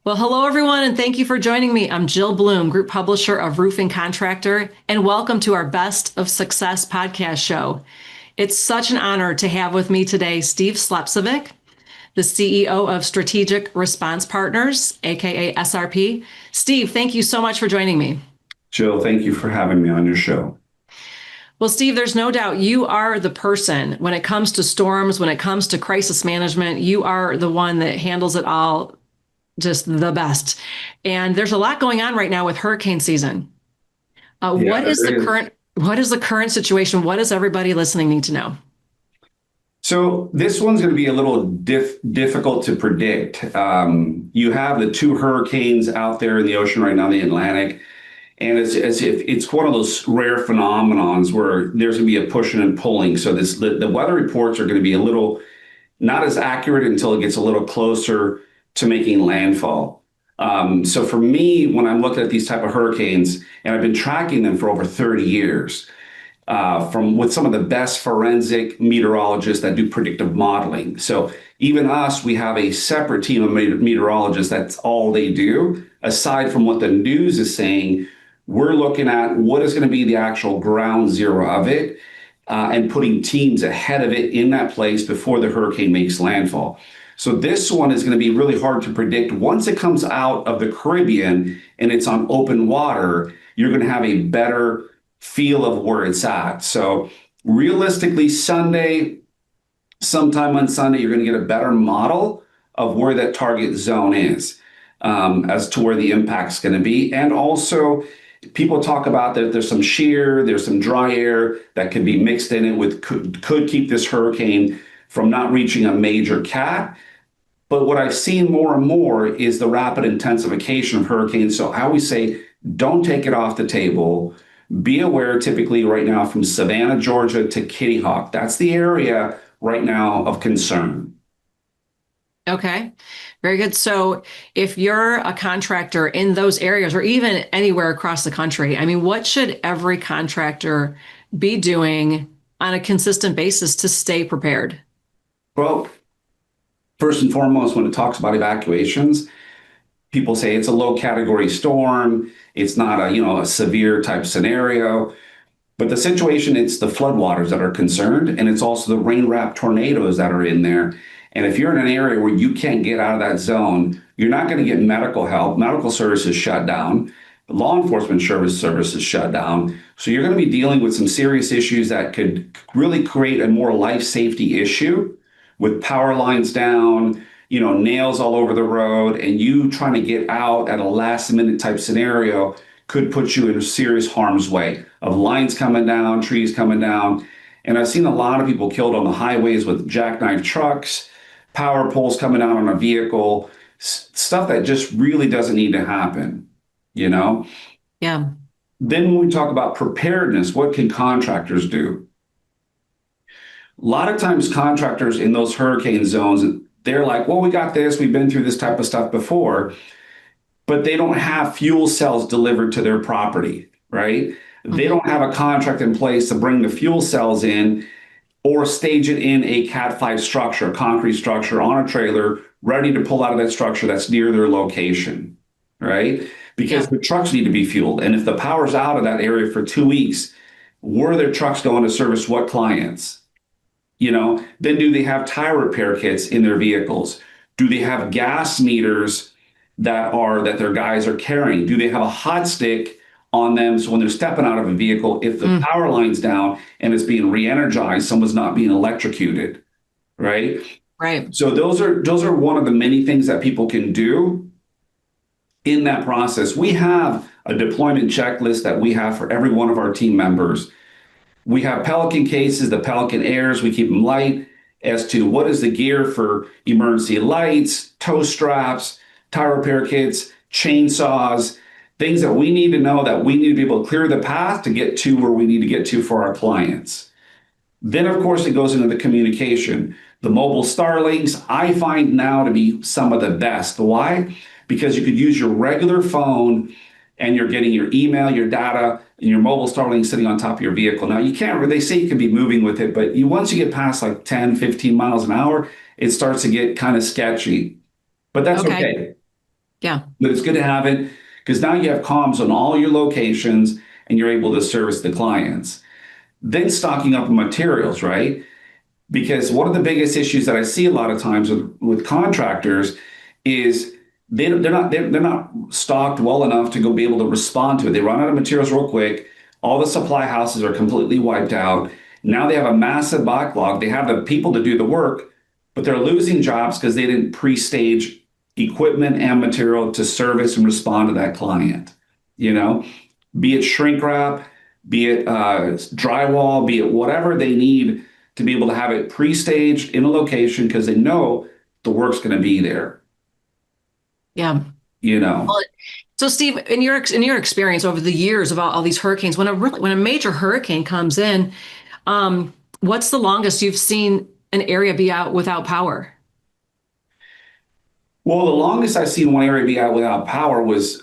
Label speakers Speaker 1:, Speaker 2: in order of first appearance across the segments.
Speaker 1: Well, hello, everyone, and thank you for joining me. I'm Jill Bloom, Group Publisher of Roofing Contractor, and welcome to our Best of Success podcast show. It's such an honor to have with me today Steve Slepcevic, the CEO of Strategic Response Partners, aka SRP. Steve, thank you so much for joining me.
Speaker 2: Jill, thank you for having me on your show.
Speaker 1: Well, Steve, there's no doubt you are the person when it comes to storms, when it comes to crisis management. You are the one that handles it all just the best. And there's a lot going on right now with hurricane season.
Speaker 2: Yeah,
Speaker 1: What is the
Speaker 2: there is.
Speaker 1: current situation? What does everybody listening need to know?
Speaker 2: So this one's going to be a little difficult to predict. You have the two hurricanes out there in the ocean right now, the Atlantic, and it's as if it's one of those rare phenomenons where there's going to be a pushing and pulling. So the weather reports are going to be a little not as accurate until it gets a little closer to making landfall. So for me, when I'm looking at these type of hurricanes, and I've been tracking them for over 30 years, from with some of the best forensic meteorologists that do predictive modeling. So even us, we have a separate team of meteorologists. That's all they do. Aside from what the news is saying, we're looking at what is going to be the actual ground zero of it, and putting teams ahead of it in that place before the hurricane makes landfall. So this one is going to be really hard to predict. Once it comes out of the Caribbean and it's on open water, you're going to have a better feel of where it's at. So realistically, sometime on Sunday, you're going to get a better model of where that target zone is, as to where the impact's going to be. And also, people talk about that there's some shear, there's some dry air that could be mixed in it with could keep this hurricane from not reaching a major cat. But what I've seen more and more is the rapid intensification of hurricanes. So I always say, don't take it off the table. Be aware typically right now from Savannah, Georgia to Kitty Hawk. That's the area right now of concern.
Speaker 1: Okay, very good. So if you're a contractor in those areas or even anywhere across the country, I mean, what should every contractor be doing on a consistent basis to stay prepared?
Speaker 2: Well, first and foremost, when it talks about evacuations, people say it's a low category storm. It's not a severe type scenario. But the situation, it's the floodwaters that are concerned, and it's also the rain-wrapped tornadoes that are in there. And if you're in an area where you can't get out of that zone, you're not going to get medical help. Medical services shut down. Law enforcement services shut down. So you're going to be dealing with some serious issues that could really create a more life safety issue with power lines down, nails all over the road, and you trying to get out at a last minute type scenario could put you in serious harm's way of lines coming down, trees coming down. And I've seen a lot of people killed on the highways with jackknife trucks, power poles coming down on a vehicle, stuff that just really doesn't need to happen, you know?
Speaker 1: Yeah.
Speaker 2: Then when we talk about preparedness, what can contractors do? A lot of times contractors in those hurricane zones, they're like, well, we got this, we've been through this type of stuff before, but they don't have fuel cells delivered to their property, right? They don't have a contract in place to bring the fuel cells in or stage it in a Cat 5 structure, a concrete structure on a trailer, ready to pull out of that structure that's near their location, right? Because the trucks need to be fueled. And if the power's out of that area for 2 weeks, where are their trucks going to service what clients? Then do they have tire repair kits in their vehicles? Do they have gas meters that their guys are carrying? Do they have a hot stick on them so when they're stepping out of a vehicle, if the power line's down and it's being re-energized, someone's not being electrocuted, right?
Speaker 1: Right.
Speaker 2: So those are one of the many things that people can do in that process. We have a deployment checklist that we have for every one of our team members. We have Pelican cases, the Pelican Airs, we keep them light as to what is the gear for emergency lights, tow straps, tire repair kits, chainsaws, things that we need to know that we need to be able to clear the path to get to where we need to get to for our clients. Then, of course, it goes into the communication. The mobile Starlinks, I find now to be some of the best. Why? Because you could use your regular phone and you're getting your email, your data, and your mobile Starlink sitting on top of your vehicle. Now, you can't, they say you can be moving with it, but once you get past like 10, 15 miles an hour, it starts to get kind of sketchy. But that's okay.
Speaker 1: Yeah.
Speaker 2: But it's good to have it because now you have comms on all your locations and you're able to service the clients. Then stocking up on materials, right? Because one of the biggest issues that I see a lot of times with contractors is they're not stocked well enough to go be able to respond to it. They run out of materials real quick. All the supply houses are completely wiped out. Now they have a massive backlog. They have the people to do the work, but they're losing jobs because they didn't pre-stage equipment and material to service and respond to that client. You know, be it shrink wrap, be it drywall, be it whatever they need to be able to have it pre-staged in a location because they know the work's going to be there.
Speaker 1: Yeah.
Speaker 2: You know.
Speaker 1: Well, so Steve, in your experience over the years of all these hurricanes, when a major hurricane comes in, what's the longest you've seen an area be out without power?
Speaker 2: Well, the longest I've seen one area be out without power was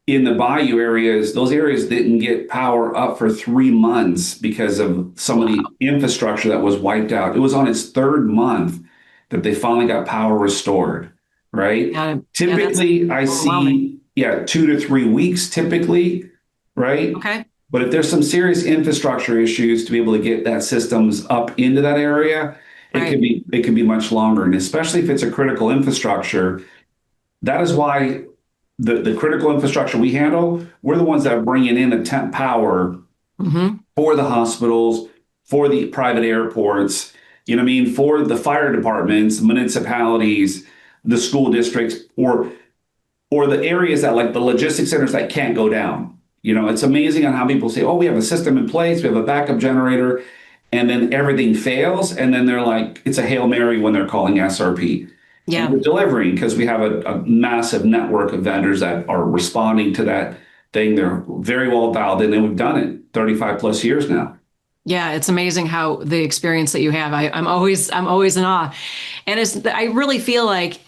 Speaker 2: in the bayou areas. Those areas didn't get power up for 3 months because of some of the
Speaker 1: Wow.
Speaker 2: infrastructure that was wiped out. It was on its third month that they finally got power restored, right?
Speaker 1: Yeah, yeah, that's
Speaker 2: Typically, I
Speaker 1: overwhelming.
Speaker 2: see, yeah, 2 to 3 weeks typically, right?
Speaker 1: Okay.
Speaker 2: But if there's some serious infrastructure issues to be able to get that systems up into that area,
Speaker 1: Right.
Speaker 2: it could be much longer. And especially if it's a critical infrastructure, that is why the critical infrastructure we handle, we're the ones that are bringing in the temp power
Speaker 1: Hmm.
Speaker 2: for the hospitals, for the private airports, you know what I mean, for the fire departments, municipalities, the school districts, or the areas that like the logistics centers that can't go down. You know, it's amazing on how people say, oh, we have a system in place, we have a backup generator, and then everything fails. And then they're like, it's a Hail Mary when they're calling SRP. And
Speaker 1: Yeah.
Speaker 2: we're delivering because we have a massive network of vendors that are responding to that thing. They're very well dialed in, and we've done it 35 plus years now.
Speaker 1: Yeah, it's amazing how the experience that you have. I'm always in awe. And I really feel like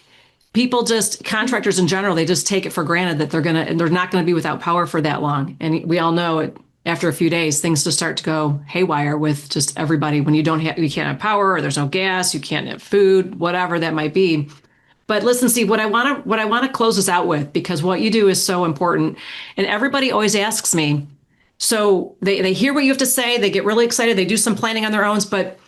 Speaker 1: people just contractors in general, they just take it for granted that they're not gonna be without power for that long. And we all know it after a few days, things just start to go haywire with just everybody when you can't have power or there's no gas, you can't have food, whatever that might be. But listen, Steve, what I want to close this out with, because what you do is so important. And everybody always asks me, so they hear what you have to say, they get really excited, they do some planning on their own, but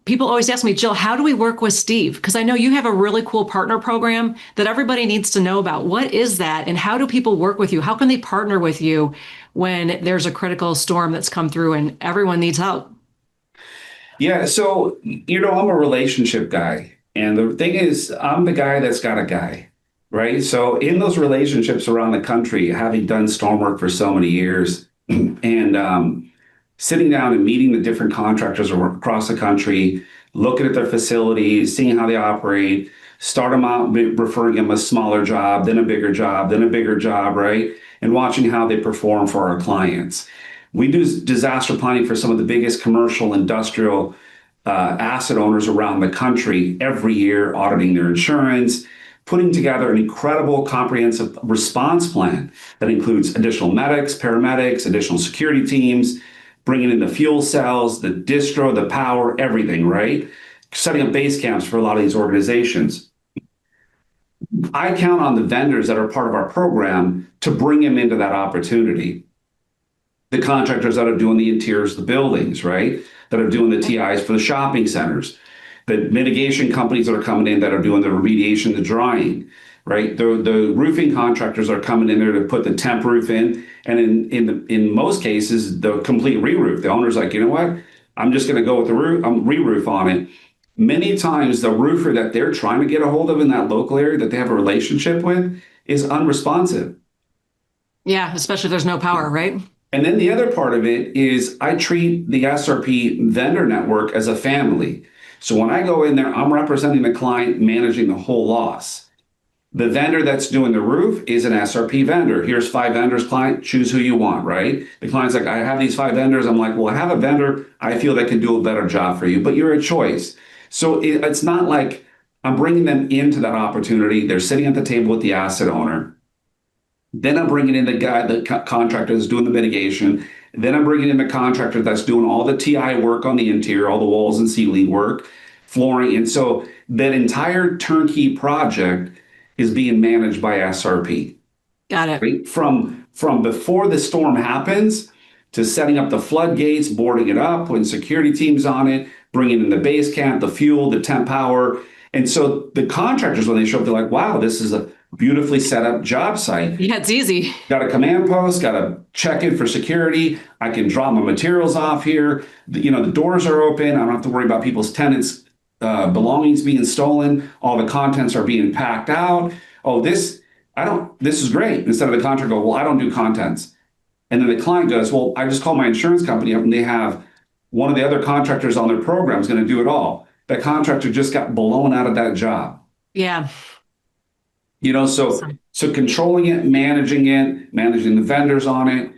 Speaker 1: people always ask me, Jill, how do we work with Steve? Because I know you have a really cool partner program that everybody needs to know about. What is that? And how do people work with you? How can they partner with you when there's a critical storm that's come through and everyone needs help?
Speaker 2: Yeah, so I'm a relationship guy. And the thing is, I'm the guy that's got a guy, right? So in those relationships around the country, having done storm work for so many years, and sitting down and meeting the different contractors across the country, looking at their facilities, seeing how they operate, start them out, referring them a smaller job, then a bigger job, then a bigger job, right? And watching how they perform for our clients. We do disaster planning for some of the biggest commercial, industrial asset owners around the country every year, auditing their insurance, putting together an incredible comprehensive response plan that includes additional medics, paramedics, additional security teams, bringing in the fuel cells, the distro, the power, everything, right? Setting up base camps for a lot of these organizations. I count on the vendors that are part of our program to bring them into that opportunity. The contractors that are doing the interiors of the buildings, right? That are doing the TIs for the shopping centers, the mitigation companies that are coming in that are doing the remediation, the drying, right? The roofing contractors are coming in there to put the temp roof in, and in most cases, the complete re-roof. The owner's like, you know what? I'm just going to go with the roof, re-roof on it. Many times, the roofer that they're trying to get a hold of in that local area that they have a relationship with is unresponsive.
Speaker 1: Yeah, especially if there's no power, right?
Speaker 2: And then the other part of it is I treat the SRP vendor network as a family. So when I go in there, I'm representing the client, managing the whole loss. The vendor that's doing the roof is an SRP vendor. Here's 5 vendors, client, choose who you want, right? The client's like, I have these 5 vendors. I'm like, well, I have a vendor I feel that can do a better job for you, but you're a choice. So it's not like I'm bringing them into that opportunity. They're sitting at the table with the asset owner. Then I'm bringing in the guy, the contractor that's doing the mitigation. Then I'm bringing in the contractor that's doing all the TI work on the interior, all the walls and ceiling work, flooring. And so that entire turnkey project is being managed by SRP.
Speaker 1: Got it.
Speaker 2: Right? From before the storm happens to setting up the floodgates, boarding it up, putting security teams on it, bringing in the base camp, the fuel, the temp power. And so the contractors, when they show up, they're like, wow, this is a beautifully set up job site.
Speaker 1: Yeah, it's easy.
Speaker 2: Got a command post, got a check in for security. I can drop my materials off here. The doors are open. I don't have to worry about people's tenants' belongings being stolen. All the contents are being packed out. Oh, this is great. Instead of the contractor go, well, I don't do contents. And then the client goes, well, I just called my insurance company up and they have one of the other contractors on their program is going to do it all. That contractor just got blown out of that job.
Speaker 1: Yeah.
Speaker 2: So controlling it, managing the vendors on it.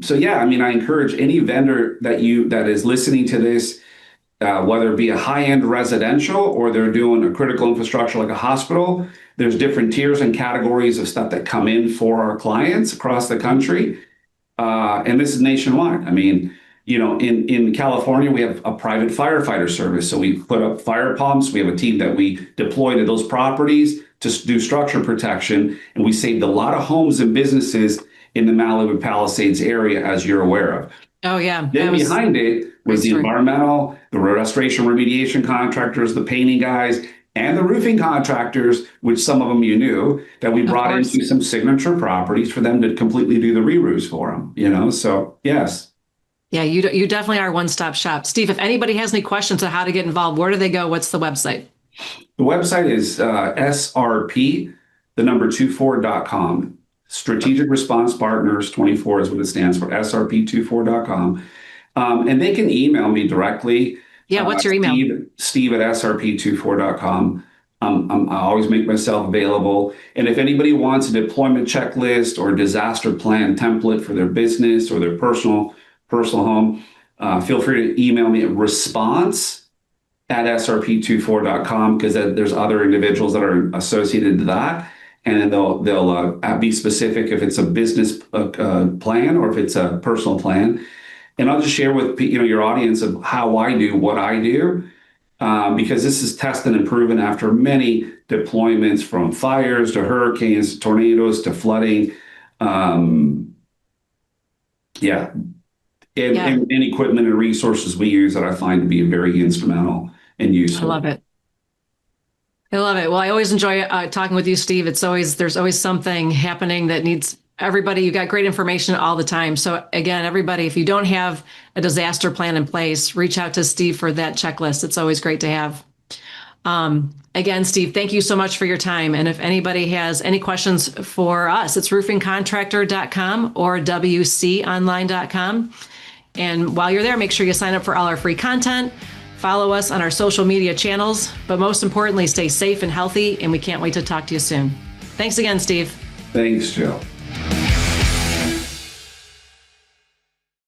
Speaker 2: So yeah, I mean, I encourage any vendor that is listening to this, whether it be a high-end residential or they're doing a critical infrastructure like a hospital, there's different tiers and categories of stuff that come in for our clients across the country. And this is nationwide. I mean, in California, we have a private firefighter service. So we put up fire pumps. We have a team that we deploy to those properties to do structure protection. And we saved a lot of homes and businesses in the Malibu Palisades area, as you're aware of.
Speaker 1: Oh, yeah.
Speaker 2: Then behind it was the environmental, the restoration remediation contractors, the painting guys, and the roofing contractors, which some of them you knew, that we brought into some signature properties for them to completely do the re-roofs for them, So, yes.
Speaker 1: Yeah, you definitely are a one-stop shop. Steve, if anybody has any questions on how to get involved, where do they go? What's the website?
Speaker 2: The website is SRP, the number 24.com. Strategic Response Partners 24 is what it stands for, SRP24.com. And they can email me directly.
Speaker 1: Yeah, what's your email?
Speaker 2: Steve at SRP24.com. I always make myself available. And if anybody wants a deployment checklist or disaster plan template for their business or their personal home, feel free to email me at response@srp24.com, because there's other individuals that are associated to that. And they'll be specific if it's a business plan or if it's a personal plan. And I'll just share with your audience of how I do what I do, because this is tested and proven after many deployments, from fires to hurricanes, tornadoes to flooding. And equipment and resources we use that I find to be very instrumental and useful.
Speaker 1: I love it. Well, I always enjoy talking with you, Steve. There's always something happening that needs everybody. You got great information all the time. So again, everybody, if you don't have a disaster plan in place, reach out to Steve for that checklist. It's always great to have. Again, Steve, thank you so much for your time. And if anybody has any questions for us, it's roofingcontractor.com or wconline.com. And while you're there, make sure you sign up for all our free content. Follow us on our social media channels, but most importantly, stay safe and healthy, and we can't wait to talk to you soon. Thanks again, Steve.
Speaker 2: Thanks, Jill.